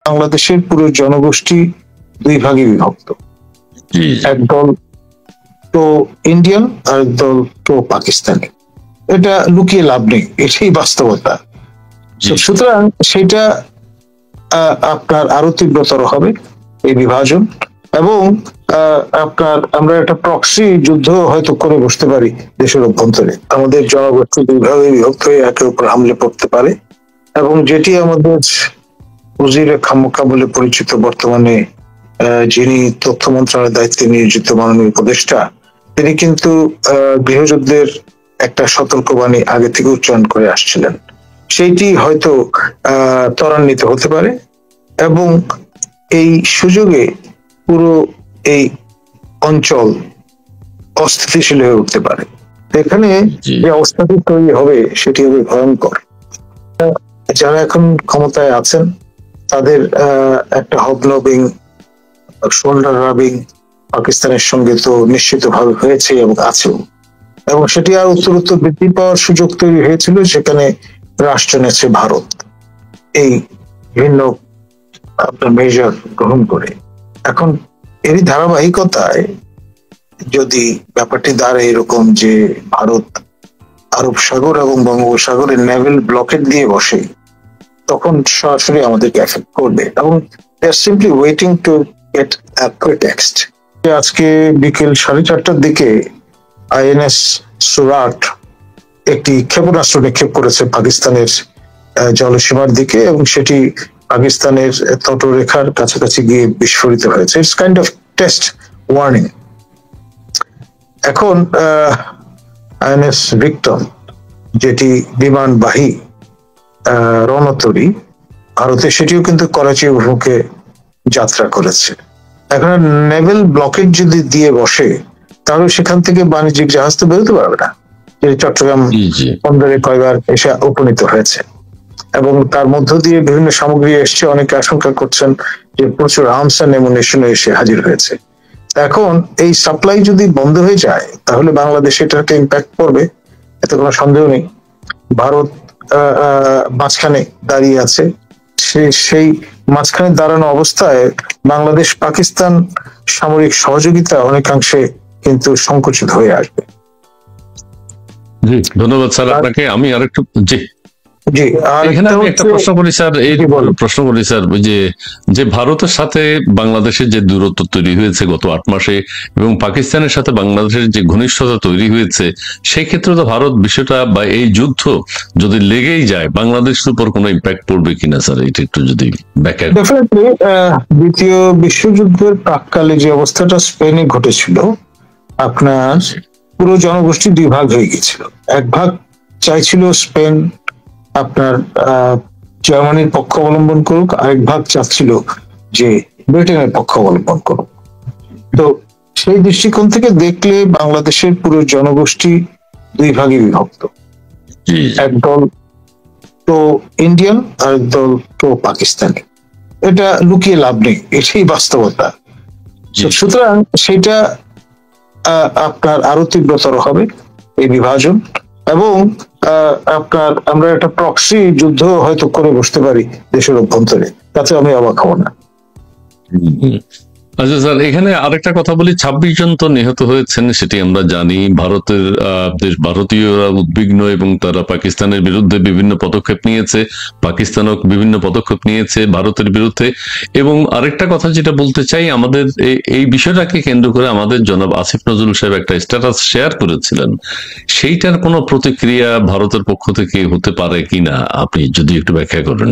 বাংলাদেশের পুরো জনগোষ্ঠী দুই ভাগে বিভক্ত। একদল প্রো ইন্ডিয়ান আর একদল প্রো পাকিস্তানি। এটা লুকিয়ে লাভ নেই, এটাই বাস্তবতা। সুতরাং সেটা আপনার আরো তীব্রতর হবে এই বিভাজন, এবং আমরা একটা প্রক্সি যুদ্ধ হয়তো করে বসতে পারি দেশের অভ্যন্তরে। আমাদের জনগোষ্ঠী দুই ভাগে বিভক্ত হয়ে একের উপর হামলে পড়তে পারে, এবং যেটি আমাদের ওজিরে খামোকা বলে পরিচিত বর্তমানে যিনি তথ্য মন্ত্রণালয়ের দায়িত্বে নিয়োজিত মাননীয় উপদেষ্টা, তিনি কিন্তু গৃহযুদ্ধের একটা সতর্কবাণী আগে থেকে উচ্চারণ করে আসছিলেন। সেইটি হয়তো ত্বরান্বিত হতে পারে, এবং এই সুযোগে পুরো এই অঞ্চল অস্থিতিশীল হয়ে উঠতে পারে। এখানে যে অবস্থাটি তৈরি হবে সেটি হবে ভয়ঙ্কর। যারা এখন ক্ষমতায় আছেন তাদের একটা হবনবিং, শোল্ডার রাবিং পাকিস্তানের সঙ্গে তো নিশ্চিতভাবে হয়েছে এবং আছেও, এবং সেটি আর উত্তরোত্তর বৃদ্ধি পাওয়ার সুযোগ তৈরি হয়েছিল সেখানে রাষ্ট্র নেছে ভারত এই ভিন্ন আপনার মেজার গ্রহণ করে। এখন এরই ধারাবাহিকতায় যদি ব্যাপারটি দাঁড়ায় এরকম যে ভারত আরব সাগর এবং বঙ্গোপসাগরের নেভেল ব্লকেট দিয়ে বসে, তখন সরাসরি আমাদেরকে এফেক্ট করবে, এবং simply waiting to get a pretext. আজকে বিকেল 4:30টার দিকে আইএনএস সুরাট একটি ক্ষেপণাস্ত্র নিক্ষেপ করেছে পাকিস্তানের জলসীমার দিকে, এবং সেটি পাকিস্তানের তটরেখার কাছাকাছি গিয়ে বিস্ফোরিত হয়েছে। It's kind of test warning. এখন আইএনএস ভিক্টর, যেটি বিমানবাহী রণতরী, ভারতে সেটিও কিন্তু করাচি অভিমুখে যাত্রা করেছে। এখন নেভেল ব্লকেট যদি দিয়ে বসে তাহলে সেখান থেকে বাণিজ্যিক জাহাজ তো বেরোতে পারবে না, যে চট্টগ্রাম বন্দরে কয়বার এসে উপনীত হয়েছে, এবং তার মধ্য দিয়ে বিভিন্ন সামগ্রী এসছে। অনেকে আশঙ্কা করছেন যে প্রচুর আর্মস এন্ড অ্যামুনিশন এসে হাজির হয়েছে। এখন এই সাপ্লাই যদি বন্ধ হয়ে যায় তাহলে বাংলাদেশে এটা একটা ইম্প্যাক্ট পড়বে, এতে কোনো সন্দেহ নেই। ভারত মাঝখানে দাঁড়িয়ে আছে, সেই মাঝখানে দাঁড়ানো অবস্থায় বাংলাদেশ পাকিস্তান সামরিক সহযোগিতা অনেকাংশে কিন্তু সংকুচিত হয়ে আসবে। জি, ধন্যবাদ স্যার আপনাকে। আমি আরেকটু এখানে আমি একটা প্রশ্ন করি স্যার, যে ভারতের সাথে বাংলাদেশের যে দূরত্ব তৈরি হয়েছে গত 8 মাসে, এবং পাকিস্তানের সাথে বাংলাদেশের যে ঘনিষ্ঠতা তৈরি হয়েছে, সেই ক্ষেত্রে তো ভারত বিষয়টা বা এই যুদ্ধ যদি লেগেই যায় বাংলাদেশের উপর কোনো ইম্প্যাক্ট পড়বে কিনা স্যার, এটা একটু যদি ব্যাখ্যা। ডেফিনেটলি দ্বিতীয় বিশ্বযুদ্ধের প্রাককালে যে অবস্থাটা স্পেনে ঘটেছিল, আপনার পুরো জনগোষ্ঠী দুই ভাগ হয়ে গেছিল। এক ভাগ চাইছিল স্পেন আপনার জার্মানির পক্ষ অবলম্বন করুক, আরেক ভাগ চাচ্ছিল যে ব্রিটেনের পক্ষ অবলম্বন করুক। তো সেই দৃষ্টিকোণ থেকে দেখলে বাংলাদেশের পুরো জনগোষ্ঠী দুই ভাগে বিভক্ত। একদল প্রো ইন্ডিয়ান আর একদল প্রো পাকিস্তানি। এটা লুকিয়ে লাভ নেই, এটাই বাস্তবতা। সুতরাং সেটা আপনার আরো তীব্রতর হবে এই বিভাজন, এবং আমরা একটা প্রক্সি যুদ্ধ হয়তো করে বসতে পারি দেশের অভ্যন্তরে, তাতে আমি অবাক হব না। আচ্ছা স্যার, এখানে আরেকটা কথা বলি। 26 জন তো নিহত হয়েছেন, সেটি আমরা জানি। ভারতীয়রা উদ্বিগ্ন এবং তারা পাকিস্তানের বিরুদ্ধে বিভিন্ন পদক্ষেপ নিয়েছে, পাকিস্তানও বিভিন্ন পদক্ষেপ নিয়েছে ভারতের বিরুদ্ধে। এবং আরেকটা কথা যেটা বলতে চাই, আমাদের এই বিষয়টাকে কেন্দ্র করে আমাদের জনাব আসিফ নজরুল সাহেব একটা স্ট্যাটাস শেয়ার করেছিলেন, সেইটার কোনো প্রতিক্রিয়া ভারতের পক্ষ থেকে হতে পারে কিনা আপনি যদি একটু ব্যাখ্যা করেন।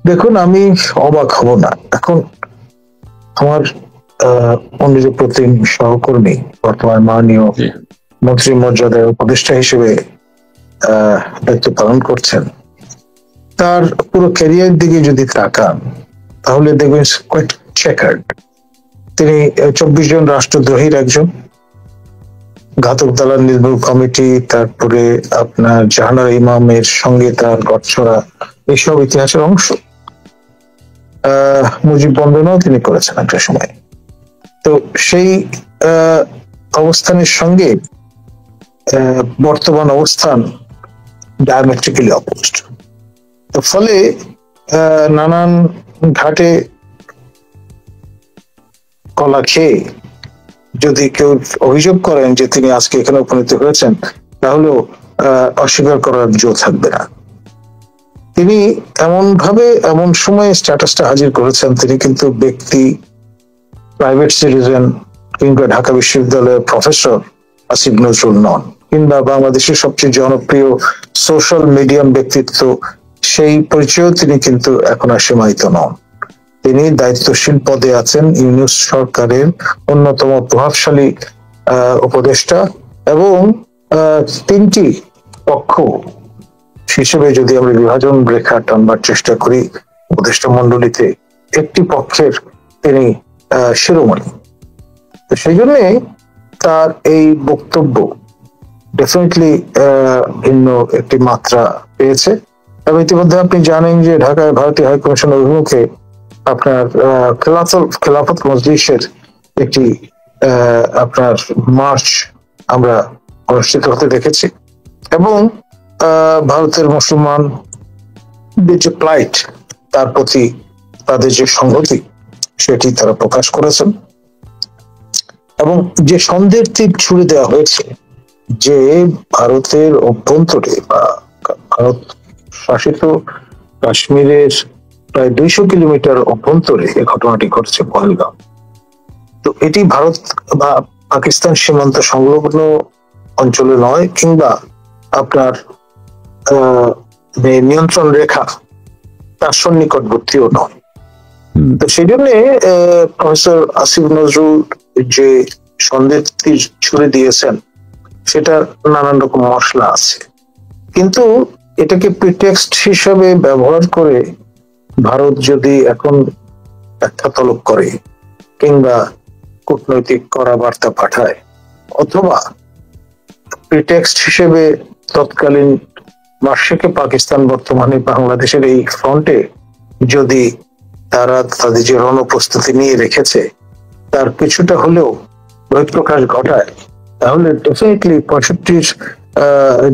দেখুন, আমি অবাক হব না। এখন আমার অনিরুপ্রতিম সহকর্মী, বর্তমান মাননীয় মন্ত্রী মর্যাদায় উপদেষ্টা হিসেবে দায়িত্ব পালন করছেন, তার পুরো ক্যারিয়ার দিকে যদি তাকান তাহলে দেখবেন কোয়াইট চেকার্ড। তিনি 24 জন রাষ্ট্রদ্রোহীর একজন, ঘাতক দালাল নির্মূল কমিটি, তারপরে আপনার জাহানারা ইমামের সঙ্গে তার গটছড়া, এইসব ইতিহাসের অংশ। মুজিব বন্দনাও তিনি করেছেন একটা সময়। তো সেই অবস্থানের সঙ্গে বর্তমান অবস্থান ডায়ামেট্রিক্যালি অপোজড। তো ফলে নানান ঘাটে কলা খেয়ে যদি কেউ অভিযোগ করেন যে তিনি আজকে এখানে উপনীত হয়েছেন, তাহলেও অস্বীকার করার জো থাকবে না। তিনি এমন ভাবে এমন সময় স্ট্যাটাসটা হাজির করেছেন, তিনি কিন্তু ব্যক্তি, প্রাইভেট সিটিজেন কিংবা ঢাকা বিশ্ববিদ্যালয়ের প্রফেসর আসিফ নজরুল নন, কিংবা বাংলাদেশের সবচেয়ে জনপ্রিয় সোশ্যাল মিডিয়াম ব্যক্তিত্ব, সেই পরিচয়েও তিনি কিন্তু এখন আর সীমায়িত নন। তিনি দায়িত্বশীল পদে আছেন ইউনূস সরকারের অন্যতম প্রভাবশালী উপদেষ্টা, এবং তিনটি পক্ষ হিসেবে যদি আমরা বিভাজন রেখা টানবার চেষ্টা করি উপদেষ্টা মন্ডলীতে, একটি পক্ষের তিনি শিরোমণি। তো সেই জন্য তার এই বক্তব্য ডেফিনেটলি ভিন্ন একটি মাত্রা পেয়েছে। এবং ইতিমধ্যে আপনি জানেন যে ঢাকায় ভারতীয় হাইকমিশন অভিমুখে আপনার খেলাফত মজলিসের একটি আপনার মার্চ আমরা অনুষ্ঠিত হতে দেখেছি, এবং ভারতের মুসলমান যে প্লাইট, তার প্রতি তাদের যে সংহতি, সেটি তারা প্রকাশ করেছেন। এবং যে সন্দেহের তীর ছুড়ে দেওয়া হয়েছে যে ভারতের অভ্যন্তরে বা ভারত শাসিত কাশ্মীরের প্রায় 200 কিলোমিটার অভ্যন্তরে এই ঘটনাটি ঘটেছে, পহেলগাঁও। তো এটি ভারত বা পাকিস্তান সীমান্ত সংলগ্ন অঞ্চলে নয়, কিংবা আপনার নিয়ন্ত্রণ রেখা তার সন্নিকটবর্তীও নয়। তো সেই জন্য প্রফেসর আসিফ নজরুল যে সন্দেহ ছুড়ে দিয়েছেন, সেটা নানান রকম মশলা আছে, কিন্তু এটাকে প্রিটেক্সট হিসাবে ব্যবহার করে ভারত যদি এখন ব্যাখ্যা তলব করে কিংবা কূটনৈতিক কড়া বার্তা পাঠায়, অথবা প্রিটেক্সট হিসেবে তৎকালীন মার্শেকে পাকিস্তান বর্তমানে বাংলাদেশের এই ফ্রন্টে যদি তারা তাদের যে রণপ্রস্তুতি নিয়ে রেখেছে তার কিছুটা হলেও বহিঃপ্রকাশ ঘটায়, তাহলে ডেফিনেটলি 65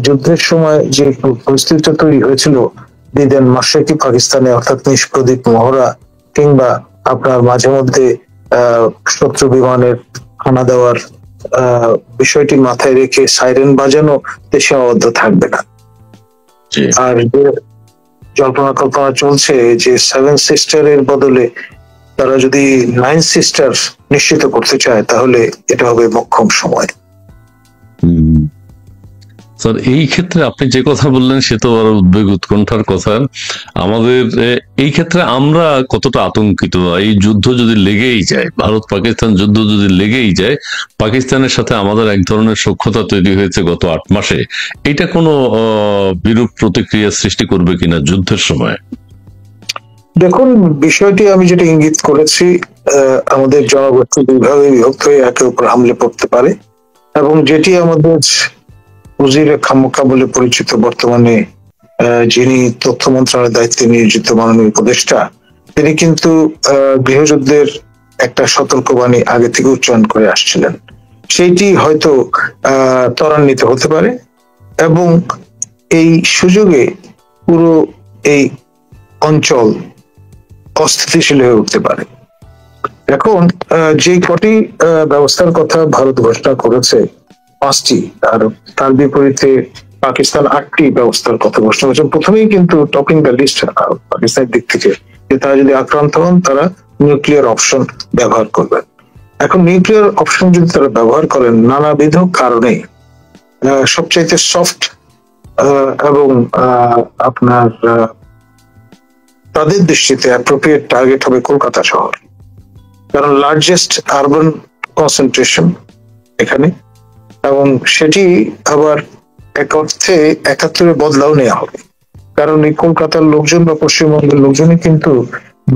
যুদ্ধের সময় যে পরিস্থিতিটা তৈরি হয়েছিল দিদেন মার্শেকি পাকিস্তানে, অর্থাৎ নিষ্প্রদীপ মহড়া কিংবা আপনার মাঝে মধ্যে শত্রু বিমানের হানা দেওয়ার বিষয়টি মাথায় রেখে সাইরেন বাজানো সীমাবদ্ধ থাকবে না। আর যে জল্পনা কল্পনা চলছে যে 7 সিস্টারের বদলে তারা যদি 9 সিস্টার নিশ্চিত করতে চায়, তাহলে এটা হবে মোক্ষম সময়। স্যার, এই ক্ষেত্রে আপনি যে কথা বললেন সে তো আরো উদ্বেগ উৎকণ্ঠার কথা। আমাদের এই ক্ষেত্রে আমরা কতটা আতঙ্কিত, এই যুদ্ধ যদি লেগেই যায়, ভারত পাকিস্তান যুদ্ধ যদি লেগেই যায়, পাকিস্তানের সাথে আমাদের এক ধরনের সখ্যতা তৈরি হয়েছে গত 8 মাসে, এটা কোনো বিরূপ প্রতিক্রিয়া সৃষ্টি করবে কিনা যুদ্ধের সময়? দেখুন, বিষয়টি আমি যেটা ইঙ্গিত করেছি, আমাদের জনগোষ্ঠী দুইভাবে বিভক্ত হয়ে একে উপর হামলে পড়তে পারে, এবং যেটি আমাদের উজিরে খামোকা বলে পরিচিত বর্তমানে যিনি তথ্য মন্ত্রণালয়ের দায়িত্বে নিয়োজিত মাননীয় উপদেষ্টা, তিনি কিন্তু গৃহযুদ্ধের একটা সতর্কবাণী আগে থেকে উচ্চারণ করে আসছিলেন। সেইটি হয়তো ত্বরান্বিত হতে পারে, এবং এই সুযোগে পুরো এই অঞ্চল অস্থিতিশীল হয়ে উঠতে পারে। এখন যে কটি ব্যবস্থার কথা ভারত ঘোষণা করেছে 5টি, আর তার বিপরীতে পাকিস্তান 8টি ব্যবস্থার কথা ঘোষণা করেছে। প্রথমেই কিন্তু টপিং দ্য লিস্ট পাকিস্তানের দিক থেকে যে তারা যদি আক্রান্ত হন তারা নিউক্লিয়ার অপশন ব্যবহার করবেন। এখন নিউক্লিয়ার অপশন যদি তারা ব্যবহার করেন নানাবিধ কারণে, সবচাইতে সফট এবং আপনার তাদের দৃষ্টিতে অ্যাপ্রোপ্রিয়েট টার্গেট হবে কলকাতা শহর, কারণ লার্জেস্ট আরবান কনসেন্ট্রেশন এখানে, এবং সেটি আবার এক অর্থে 71-এ বদলাও নেওয়া হবে, কারণ এই কলকাতার লোকজন বা পশ্চিমবঙ্গের লোকজনই কিন্তু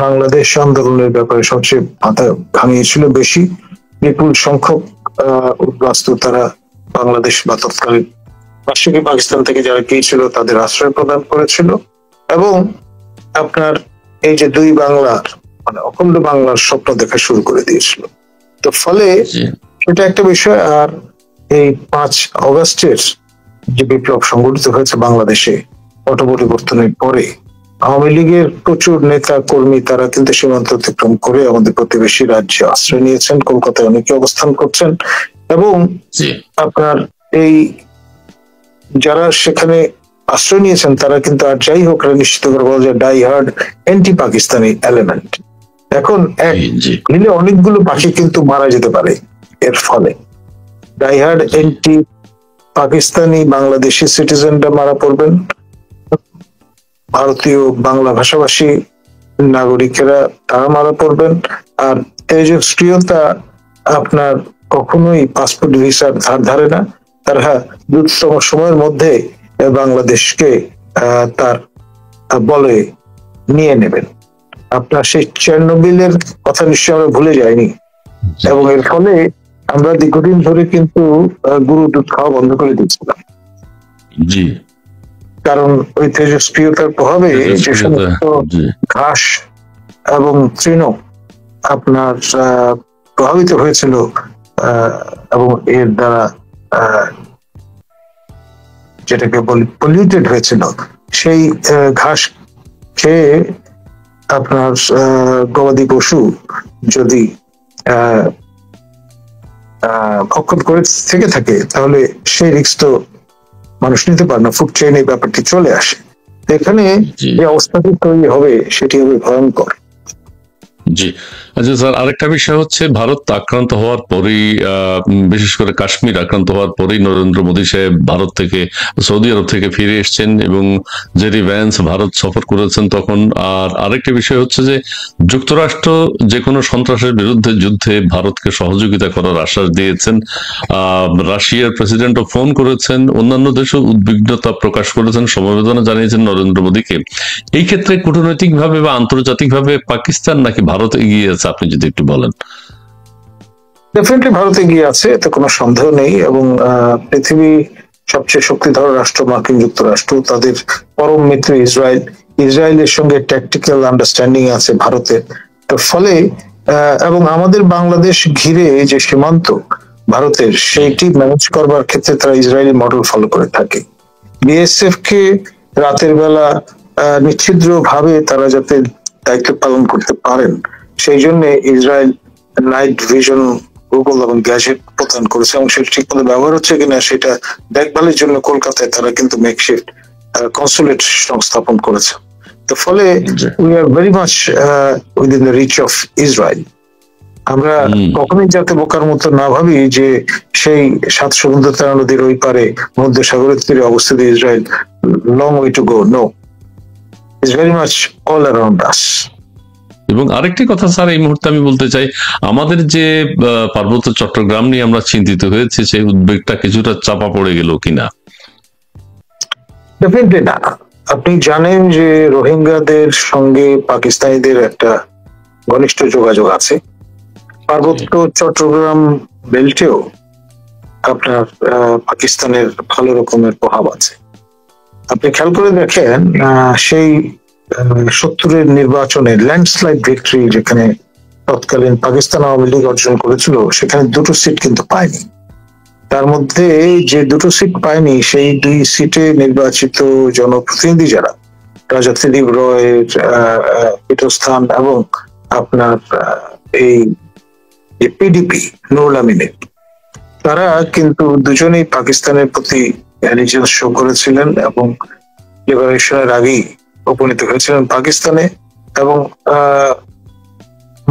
বাংলাদেশ আন্দোলনের ব্যাপারে সবচেয়ে মাথা ভাঙিয়েছিল বেশি। বিপুল সংখ্যক উদ্বাস্তু তারা বাংলাদেশ বা তৎকালীন পার্শ্ববর্তী পাকিস্তান থেকে যারা গিয়েছিল তাদের আশ্রয় প্রদান করেছিল, এবং আপনার এই যে দুই বাংলার মানে অখণ্ড বাংলার স্বপ্ন দেখা শুরু করে দিয়েছিল। তো ফলে এটা একটা বিষয়। আর এই 5 অগাস্টের যে বিপ্লব সংগঠিত হয়েছে বাংলাদেশে পট পরিবর্তনের পরে, আওয়ামী লীগের প্রচুর নেতা কর্মী তারা কিন্তু সীমান্ত অতিক্রম করে আমাদের প্রতিবেশী রাজ্যে আশ্রয় নিয়েছেন, কলকাতায় অনেকে অবস্থান করছেন। এবং আপনার এই যারা সেখানে আশ্রয় নিয়েছেন তারা কিন্তু আর যাই হোক নিশ্চিত করে বলা যায় die hard anti Pakistani element. এখন মিলে অনেকগুলো পাখি কিন্তু মারা যেতে পারে এর ফলে। Die hard anti Pakistani Bangladeshi সিটিজেনরা মারা পড়বেন, ভারতীয় বাংলা ভাষাভাষী নাগরিকেরা তারা মারা পড়বেন। আর তেজস্ক্রিয়তা আপনার কখনোই পাসপোর্ট ভিসার ধার ধারে না, তারা দ্রুততম সময়ের মধ্যে বাংলাদেশকে তার বলে নিয়ে নেবেন। আপনার সেই চেরনোবিলের কথা নিশ্চয়ই আমরা ভুলে যাইনি, এবং এর ফলে আমরা দীর্ঘদিন ধরে কিন্তু গরু দুধ খাওয়া বন্ধ করে দিয়েছিলাম। জি, কারণ ওই তেজস্ক্রিয়তার প্রভাবে যে সমস্ত ঘাস এবং তৃণ আপনার প্রভাবিত হয়েছিল এবং এর দ্বারা যেটাকে বলি পলিউটেড হয়েছিল, সেই ঘাস খেয়ে আপনার গবাদি পশু যদি ভক্ষণ করে থেকে থাকে তাহলে সেই রিস্ক তো মানুষ নিতে পারে না। ফুড চেইন এই ব্যাপারটি চলে আসে, এখানে যে অবস্থাটি তৈরি হবে সেটি হবে ভয়ঙ্কর। জি, আচ্ছা স্যার, আরেকটা বিষয় হচ্ছে ভারত আক্রান্ত হওয়ার পরেই, বিশেষ করে কাশ্মীর আক্রান্ত হওয়ার পরেই নরেন্দ্র মোদী সাহেব ভারত থেকে, সৌদি আরব থেকে ফিরে এসছেন এবং জেডি ভ্যান্স ভারত সফর করেছেন তখন। আর আরেকটা বিষয় হচ্ছে যে যুক্তরাষ্ট্র যে কোনো সন্ত্রাসের বিরুদ্ধে যুদ্ধে ভারতকে সহযোগিতা করার আশ্বাস দিয়েছেন। রাশিয়ার প্রেসিডেন্টও ফোন করেছেন, অন্যান্য দেশও উদ্বিগ্নতা প্রকাশ করেছেন, সমবেদনা জানিয়েছেন নরেন্দ্র মোদীকে। এই ক্ষেত্রে কূটনৈতিকভাবে বা আন্তর্জাতিকভাবে পাকিস্তান নাকি ভারত এগিয়ে আছে, আপনি যদি একটু বলেন। ডেফিনেটলি ভারত এগিয়ে আছে, এতে কোনো সন্দেহ নেই। এবং পৃথিবী সবচেয়ে শক্তিধর রাষ্ট্র মার্কিন যুক্তরাষ্ট্র, তাদের পরম মিত্র ইসরায়েল, ইসরায়েলের সঙ্গে ট্যাকটিক্যাল আন্ডারস্ট্যান্ডিং আছে ভারতের। ফলে এবং আমাদের বাংলাদেশ ঘিরে যে সীমান্ত ভারতের, সেইটি ম্যানেজ করবার ক্ষেত্রে তারা ইসরায়েলি মডেল ফলো করে থাকে। বিএসএফ কে রাতের বেলা নিচ্ছিদ্র ভাবে তারা যাতে দায়িত্ব পালন করতে পারেন সেই জন্য ইসরায়েল নাইট ভিশন, গুগল এবং গ্যাজেট প্রদান করেছে, এবং সেটা ঠিক মতো ব্যবহার হচ্ছে কিনা সেটা দেখভালের জন্য কলকাতায় তারা কিন্তু মেকশিফট কনসুলেট সংস্থাপন করেছে। তো ফলে we are very much within the reach of Israel. আমরা কখনোই যাতে বোকার মতো না ভাবি যে সেই 7 সমুদ্র তারা নদীর ওই পারে ভূমধ্যসাগরের তীরে অবস্থিত Israel, long way to go. No, it's very much all around us. এবং আরেকটি কথা স্যার এই মুহূর্তে আমি বলতে চাই, আমাদের যে পার্বত্য চট্টগ্রাম নিয়ে আমরা চিন্তিত হয়েছে, সেই উদ্বেগটা কিছুটা চাপা পড়ে গেল কিনা? ডেফিনেটলি না। আপনি জানেন যে রোহিঙ্গাদের সঙ্গে পাকিস্তানিদের একটা ঘনিষ্ঠ যোগাযোগ আছে। পার্বত্য চট্টগ্রাম বেল্টেও আপনার পাকিস্তানের ভালো রকমের প্রভাব আছে। আপনি খেয়াল করে দেখেন সেই 70-এর নির্বাচনের ল্যান্ডস্লাইড ভিক্টরি যেখানে তৎকালীন পাকিস্তান আওয়ামী লীগ অর্জন করেছিল, সেখানে 2টো সিট কিন্তু পায়নি। তার মধ্যে যে 2টো সিট পায়নি সেই 2 সিটে নির্বাচিত জনপ্রতিনিধি যারা, রাজা ত্রিদিব রয়ের পীঠস্থান এবং আপনার এই পিডিপি নুরুল আমিনের, তারা কিন্তু দুজনেই পাকিস্তানের প্রতি অ্যালিজেন্স শো করেছিলেন এবং লিবারেশনের আগেই উপনীত হয়েছিলেন পাকিস্তানে। এবং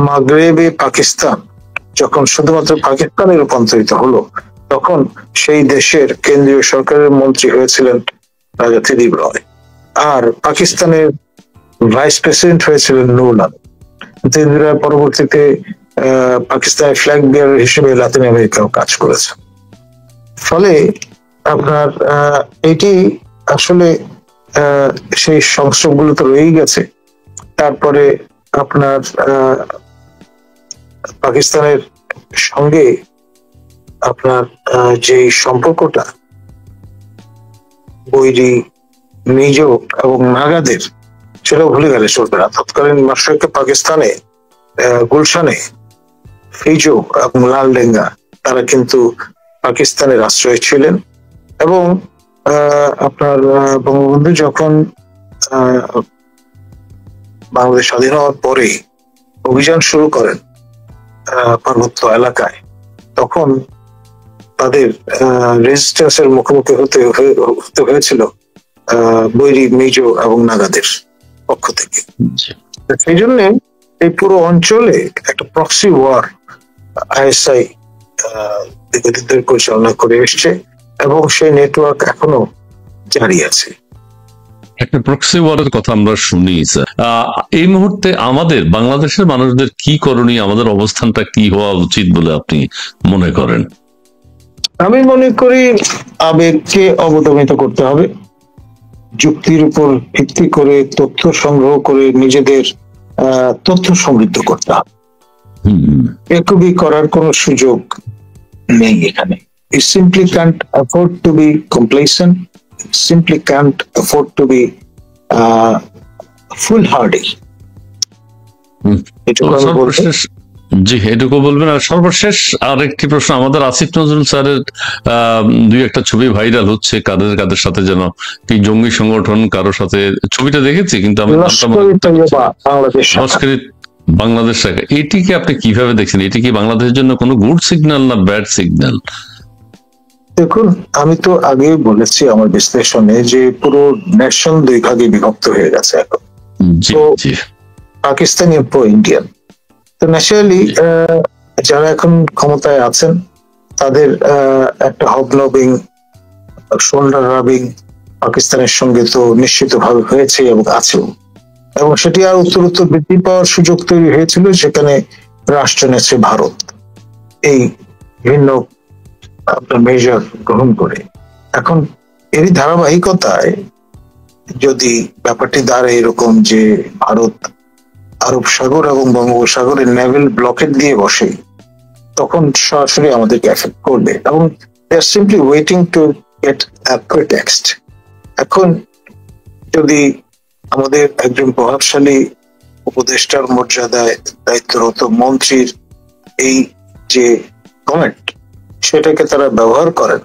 মাগরেবে পাকিস্তান যখন শুধুমাত্র পাকিস্তানে রূপান্তরিত হলো, তখন সেই দেশের কেন্দ্রীয় সরকারের মন্ত্রী হয়েছিলেন রাজা ত্রিদিব রয়, আর পাকিস্তানের ভাইস প্রেসিডেন্ট হয়েছিলেন নুরুল আমিন। ত্রিদিব রয় পরবর্তীতে পাকিস্তানের ফ্ল্যাগ বিয়ারার হিসেবে লাতিন আমেরিকাও কাজ করেছে। ফলে আপনার এটি আসলে সেই সংস্রবগুলো তো রয়েই গেছে। তারপরে আপনার পাকিস্তানের সঙ্গে আপনার যে সম্পর্কটা বৈরী, মিজো এবং নাগাদের, সেটাও ভুলে গেলে চলবে না। তৎকালীন মাশরিকি পাকিস্তানে গুলশানে ফিজো এবং লালডেঙ্গা তারা কিন্তু পাকিস্তানের আশ্রয় ছিলেন। এবং আপনার বঙ্গবন্ধু যখন বাংলাদেশ স্বাধীন হওয়ার পরে অভিযান শুরু করেন পার্বত্য এলাকায়, তখন তাদের রেজিস্ট্যান্সের মুখোমুখি হতে হয়েছিল বৈরী, মেজো এবং নাগাদের পক্ষ থেকে। সেই জন্য এই পুরো অঞ্চলে একটা প্রক্সি ওয়ার আইএসআই দীর্ঘদিন ধরে পরিচালনা করে এসছে এবং সেই নেটওয়ার্ক এখনো জারি আছে। একটা প্রক্সি ওয়ারের কথা আমরা শুনি স্যার। এই মুহূর্তে আমাদের বাংলাদেশের মানুষদের কি করণীয়, আমাদের অবস্থানটা কি হওয়া উচিত বলে আপনি মনে করেন? আমি মনে করি আবেগকে অবদমিত করতে হবে, যুক্তির উপর ভিত্তি করে তথ্য সংগ্রহ করে নিজেদের তথ্য সমৃদ্ধ করতে হবে। একুবি করার কোনো সুযোগ নেই এখানে। It simply can't afford to be complacent. It simply can't afford to be foolhardy. জি, এটুকু বলবেন। আর সর্বশেষ আরেকটি প্রশ্ন, আমাদের আসিফ নজরুল স্যারের দুই একটা ছবি ভাইরাল হচ্ছে কাদের কাদের সাথে যেন কি জঙ্গি সংগঠন কারোর সাথে, ছবিটা দেখেছি কিন্তু আমি বাংলাদেশ শাখা, এটিকে আপনি কিভাবে দেখছেন? এটি কি বাংলাদেশের জন্য কোনো গুড সিগন্যাল না ব্যাড সিগন্যাল? দেখুন, আমি তো আগেই বলেছি আমার বিশ্লেষণে যে পুরো নেশন দুই ভাগে বিভক্ত হয়ে গেছে এখন, পাকিস্তানি প্রো ইন্ডিয়ান। তো ন্যাচারালি যারা এখন ক্ষমতায় আছেন তাদের একটা হবনবিং, শোল্ডার রাবিং পাকিস্তানের সঙ্গে তো নিশ্চিতভাবে হয়েছে এবং আছেও, এবং সেটি আর উত্তরোত্তর বৃদ্ধি পাওয়ার সুযোগ তৈরি হয়েছিল সেখানে রাষ্ট্রনেত্রী ভারত এই ভিন্ন আপনার মেজার গ্রহণ করে। এখন এরই ধারাবাহিকতায় যদি ব্যাপারটি দাঁড়ায় এরকম যে ভারত আরব সাগর এবং বঙ্গোপসাগরের নেভেল ব্লকেট দিয়ে বসে, তখন সরাসরি আমাদেরকে এফেক্ট করবে এবং they are simply waiting to get a pretext. এখন যদি আমাদের একজন প্রভাবশালী উপদেষ্টার মর্যাদায় দায়িত্বরত মন্ত্রীর এই যে কমেন্ট সেটাকে তারা ব্যবহার করেন,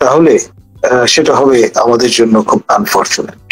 তাহলে সেটা হবে আমাদের জন্য খুব আনফরচুনেট।